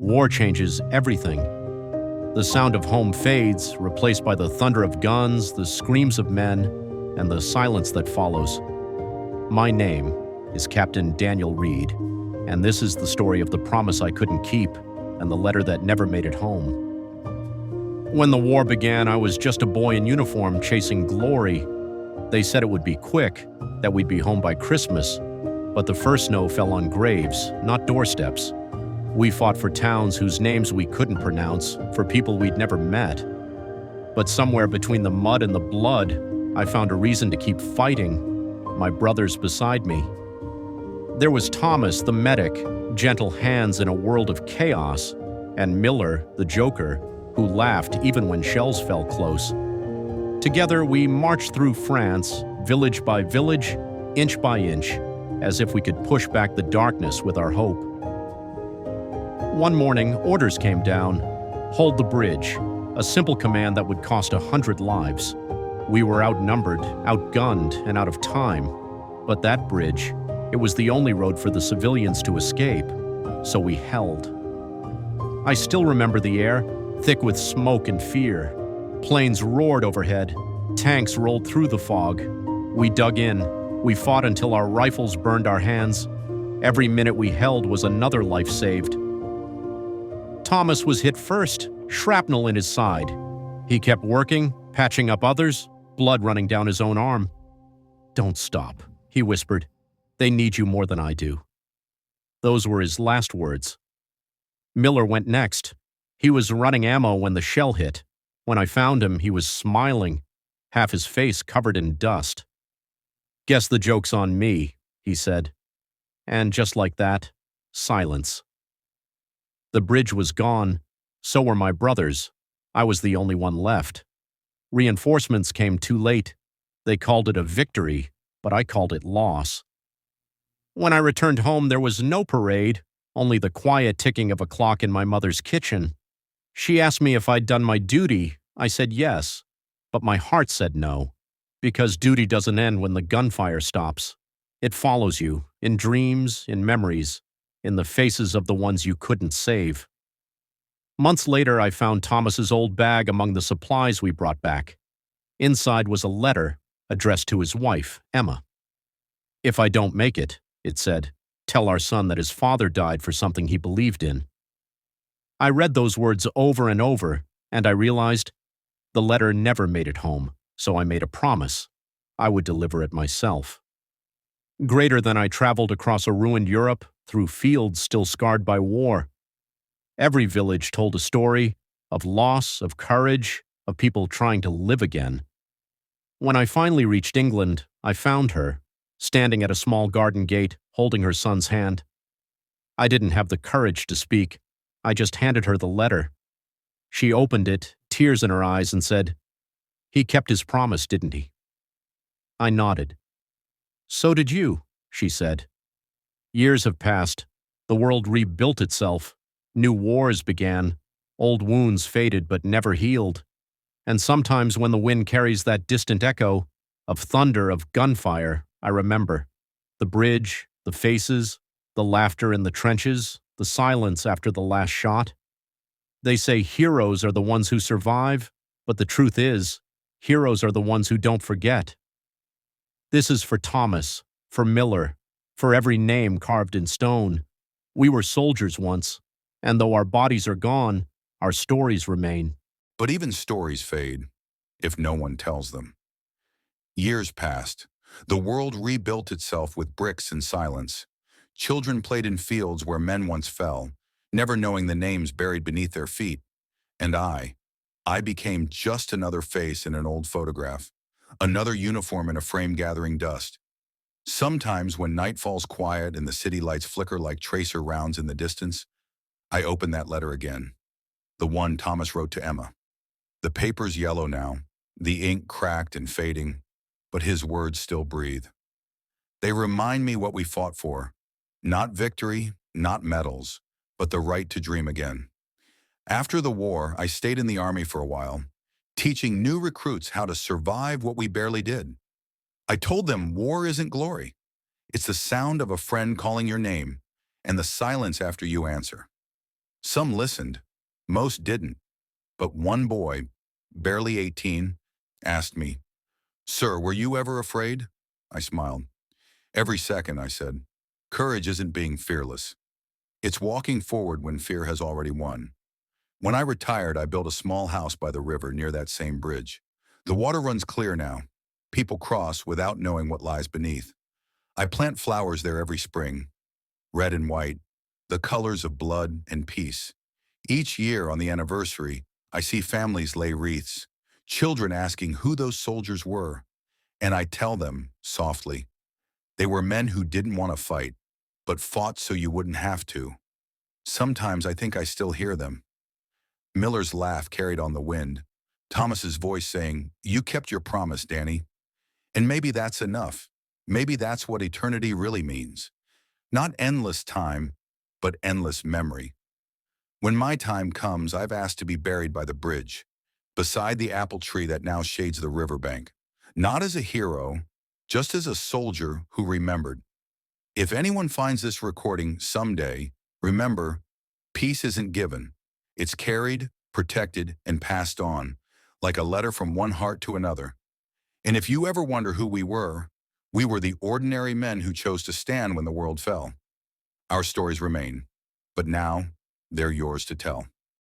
War changes everything. The sound of home fades, replaced by the thunder of guns, the screams of men, and the silence that follows. My name is Captain Daniel Reed, and this is the story of the promise I couldn't keep and the letter that never made it home. When the war began, I was just a boy in uniform chasing glory. They said it would be quick, that we'd be home by Christmas, but the first snow fell on graves, not doorsteps. We fought for towns whose names we couldn't pronounce, for people we'd never met. But somewhere between the mud and the blood, I found a reason to keep fighting, my brothers beside me. There was Thomas, the medic, gentle hands in a world of chaos, and Miller, the joker, who laughed even when shells fell close. Together, we marched through France, village by village, inch by inch, as if we could push back the darkness with our hope. One morning, orders came down. Hold the bridge, a simple command that would cost 100 lives. We were outnumbered, outgunned, and out of time. But that bridge, it was the only road for the civilians to escape, so we held. I still remember the air, thick with smoke and fear. Planes roared overhead. Tanks rolled through the fog. We dug in. We fought until our rifles burned our hands. Every minute we held was another life saved. Thomas was hit first, shrapnel in his side. He kept working, patching up others, blood running down his own arm. "Don't stop," he whispered. "They need you more than I do." Those were his last words. Miller went next. He was running ammo when the shell hit. When I found him, he was smiling, half his face covered in dust. "Guess the joke's on me," he said. And just like that, silence. The bridge was gone. So were my brothers. I was the only one left. Reinforcements came too late. They called it a victory, but I called it loss. When I returned home, there was no parade, only the quiet ticking of a clock in my mother's kitchen. She asked me if I'd done my duty. I said yes, but my heart said no, because duty doesn't end when the gunfire stops. It follows you, in dreams, in memories, in the faces of the ones you couldn't save. Months later, I found Thomas's old bag among the supplies we brought back. Inside was a letter addressed to his wife, Emma. "If I don't make it," it said, "tell our son that his father died for something he believed in." I read those words over and over, and I realized the letter never made it home, so I made a promise. I would deliver it myself. Greater than I traveled across a ruined Europe, through fields still scarred by war. Every village told a story of loss, of courage, of people trying to live again. When I finally reached England, I found her, standing at a small garden gate, holding her son's hand. I didn't have the courage to speak. I just handed her the letter. She opened it, tears in her eyes, and said, "He kept his promise, didn't he?" I nodded. "So did you," she said. Years have passed. The world rebuilt itself. New wars began. Old wounds faded but never healed. And sometimes when the wind carries that distant echo of thunder, of gunfire, I remember the bridge, the faces, the laughter in the trenches, the silence after the last shot. They say heroes are the ones who survive, but the truth is, heroes are the ones who don't forget. This is for Thomas, for Miller, for every name carved in stone. We were soldiers once, and though our bodies are gone, our stories remain. But even stories fade if no one tells them. Years passed. The world rebuilt itself with bricks and silence. Children played in fields where men once fell, never knowing the names buried beneath their feet. And I became just another face in an old photograph, another uniform in a frame gathering dust. Sometimes when night falls quiet and the city lights flicker like tracer rounds in the distance, I open that letter again, the one Thomas wrote to Emma. The paper's yellow now, the ink cracked and fading, but his words still breathe. They remind me what we fought for, not victory, not medals, but the right to dream again. After the war, I stayed in the Army for a while, teaching new recruits how to survive what we barely did. I told them war isn't glory. It's the sound of a friend calling your name and the silence after you answer. Some listened, most didn't, but one boy, barely 18, asked me, "Sir, were you ever afraid?" I smiled. "Every second," I said. "Courage isn't being fearless. It's walking forward when fear has already won." When I retired, I built a small house by the river near that same bridge. The water runs clear now. People cross without knowing what lies beneath. I plant flowers there every spring, red and white, the colors of blood and peace. Each year on the anniversary, I see families lay wreaths, children asking who those soldiers were, and I tell them, softly, they were men who didn't want to fight, but fought so you wouldn't have to. Sometimes I think I still hear them. Miller's laugh carried on the wind, Thomas's voice saying, "You kept your promise, Danny." And maybe that's enough. Maybe that's what eternity really means. Not endless time, but endless memory. When my time comes, I've asked to be buried by the bridge, beside the apple tree that now shades the riverbank. Not as a hero, just as a soldier who remembered. If anyone finds this recording someday, remember, peace isn't given. It's carried, protected, and passed on, like a letter from one heart to another. And if you ever wonder who we were the ordinary men who chose to stand when the world fell. Our stories remain, but now they're yours to tell.